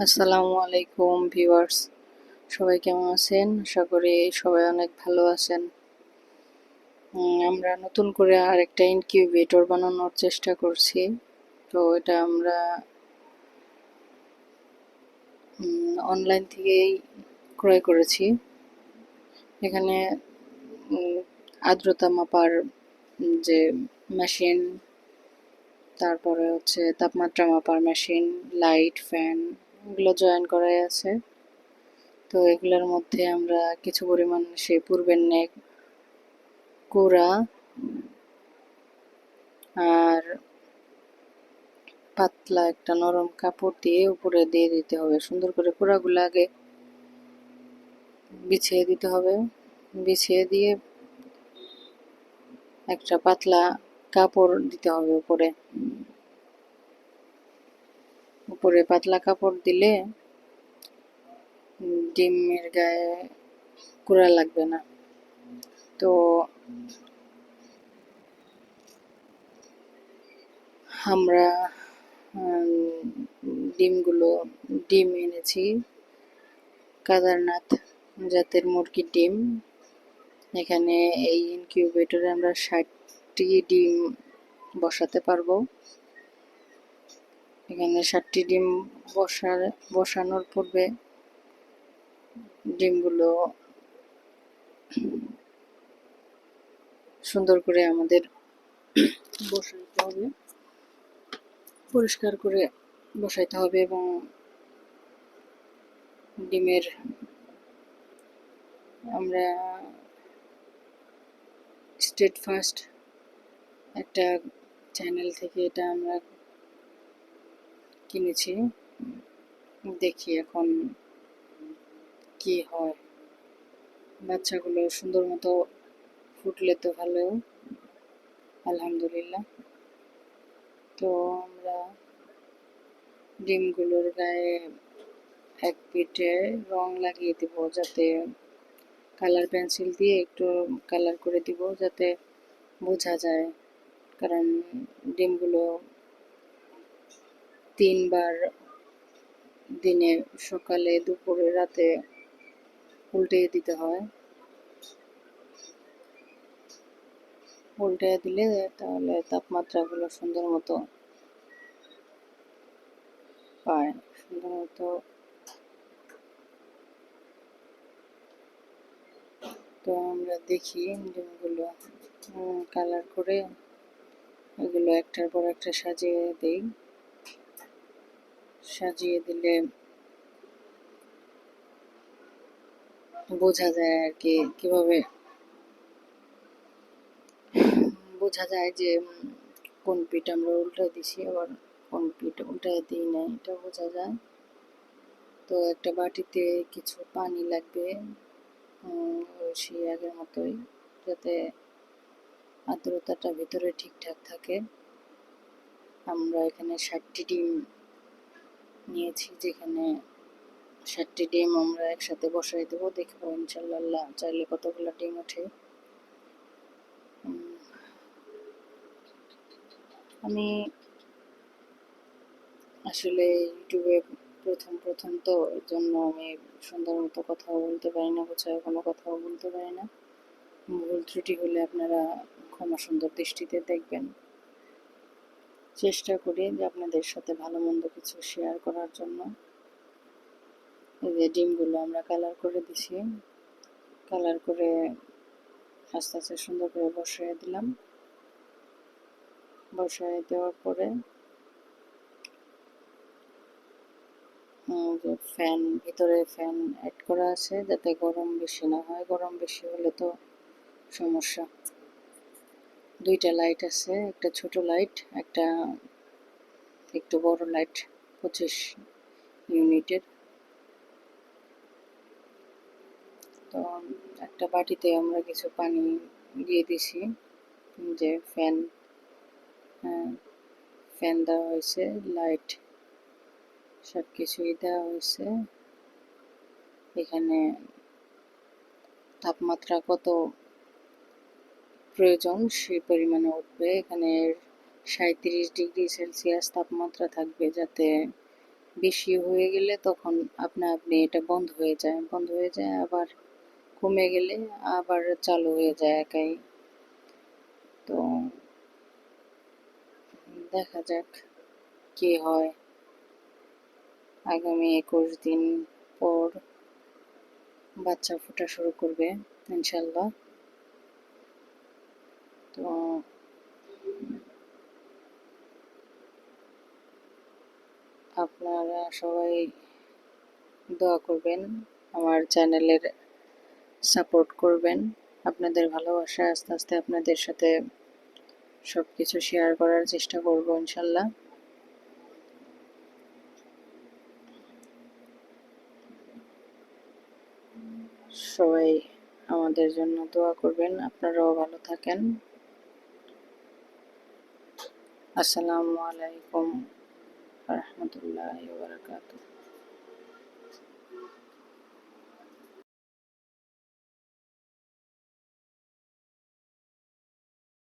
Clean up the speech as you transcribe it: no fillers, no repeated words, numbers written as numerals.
আসসালামু আলাইকুম ভিউয়ার্স, সবাই কেমন আছেন? আশা করি সবাই অনেক ভালো আছেন। আমরা নতুন করে আরেকটা ইনকিউবেটর বানানোর চেষ্টা করছি। তো এটা আমরা অনলাইন থেকেই ক্রয় করেছি। এখানে উম, আর্দ্রতা মাপার যে মেশিন, তারপরে হচ্ছে তাপমাত্রা মাপার মেশিন, লাইট, ফ্যান এগুলো জয়েন করাই আছে। তো এগুলোর মধ্যে আমরা কিছু পরিমাণ সেই পূর্বের নেক কুড়া আর পাতলা একটা নরম কাপড় দিয়ে উপরে দিয়ে দিতে হবে। সুন্দর করে কুড়াগুলো আগে বিছিয়ে দিতে হবে। বিছিয়ে দিয়ে একটা পাতলা কাপড় দিতে হবে উপরে। উপরে পাতলা কাপড় দিলে ডিমের গায়ে কুড়া লাগবে না। তো আমরা ডিমগুলো ডিম এনেছি কাদারনাথ জাতের মুরগির ডিম। এখানে এই ইনকিউবেটরে আমরা 60টি ডিম বসাতে পারবো। এখানে 60টি ডিম বসানোর পূর্বে ডিমগুলো সুন্দর করে আমাদের বসাইতে হবে, পরিষ্কার করে বসাইতে হবে এবং ডিমের আমরা স্টেট ফার্স্ট একটা চ্যানেল থেকে এটা আমরা কিনেছি। দেখি এখন কি হয়। বাচ্চাগুলো সুন্দর মতো ফুটলে তো ভালো, আলহামদুলিল্লাহ। তো আমরা ডিমগুলোর গায়ে এক পিঠে রং লাগিয়ে দিব, যাতে কালার পেন্সিল দিয়ে একটু কালার করে দিব যাতে বোঝা যায়। কারণ ডিমগুলো 3বার দিনে, সকালে, দুপুরে, রাতে উল্টে দিতে হয়। উল্টে দিলে তাহলে তাপমাত্রাগুলো সুন্দর মতো পায়, সুন্দর মতো। তো আমরা দেখি ডিমগুলো কালার করে এগুলো একটার পর একটা সাজিয়ে দিই। সাজিয়ে দিলে বোঝা যায় আর কি, কিভাবে বোঝা যায় যে কোন পিঠ আমরা উল্টে দিছি আবার কোন পিঠ উল্টে দিই না, এটা বোঝা যায়। তো একটা বাটিতে কিছু পানি লাগবে, সেই আগের মতোই, যাতে আর্দ্রতাটা ভিতরে ঠিকঠাক থাকে। আমরা এখানে 60টি ডিম নিয়েছি, যেখানে 60টি ডিম আমরা একসাথে বসাই দেবো। দেখবো ইনশাল্লাহ চাইলে কতগুলো ডিম ওঠে। আমি আসলে ইউটিউবে প্রথম তো, এর জন্য আমি সুন্দর মতো কথাও বলতে পারি না, গোছায় কোনো কথাও বলতে পারি না। ভুল ত্রুটি হলে আপনারা ক্ষমা সুন্দর দৃষ্টিতে দেখবেন। চেষ্টা করি যে আপনাদের সাথে ভালো মন্দ কিছু শেয়ার করার জন্য। এই যে ডিমগুলো আমরা কালার করে দিছি, কালার করে আস্তে আস্তে সুন্দর করে বসিয়ে দিলাম। বসিয়ে দেওয়ার পরে যে ফ্যান, ভিতরে ফ্যান অ্যাড করা আছে যাতে গরম বেশি না হয়। গরম বেশি হলে তো সমস্যা। 2টা লাইট আছে, একটা ছোট লাইট, একটা একটু বড় লাইট, 25 ইউনিটের। তো একটা বাটিতে আমরা কিছু পানি দিয়ে দিছি, যে ফ্যান দেওয়া হয়েছে, লাইট সব কিছুই দেওয়া হয়েছে। এখানে তাপমাত্রা কত প্রয়োজন সেই পরিমাণে উঠবে। এখানে 37 ডিগ্রি সেলসিয়াস তাপমাত্রা থাকবে, যাতে বেশি হয়ে গেলে তখন আপনা আপনি এটা বন্ধ হয়ে যায়, আবার কমে গেলে আবার চালু হয়ে যায় একাই। তো দেখা যাক কি হয়। আগামী 21 দিন পর বাচ্চা ফোটা শুরু করবে ইনশাল্লাহ। তো আপনারা সবাই দোয়া করবেন, আমার চ্যানেলের সাপোর্ট করবেন। আপনাদের ভালোবাসা আস্তে আস্তে আপনাদের সাথে সব কিছু শেয়ার করার চেষ্টা করব ইনশাল্লাহ। সবাই আমাদের জন্য দোয়া করবেন, আপনারাও ভালো থাকেন। আসসালামু আলাইকুম রহমতুল্লাহি ওয়া বারাকাতুহু।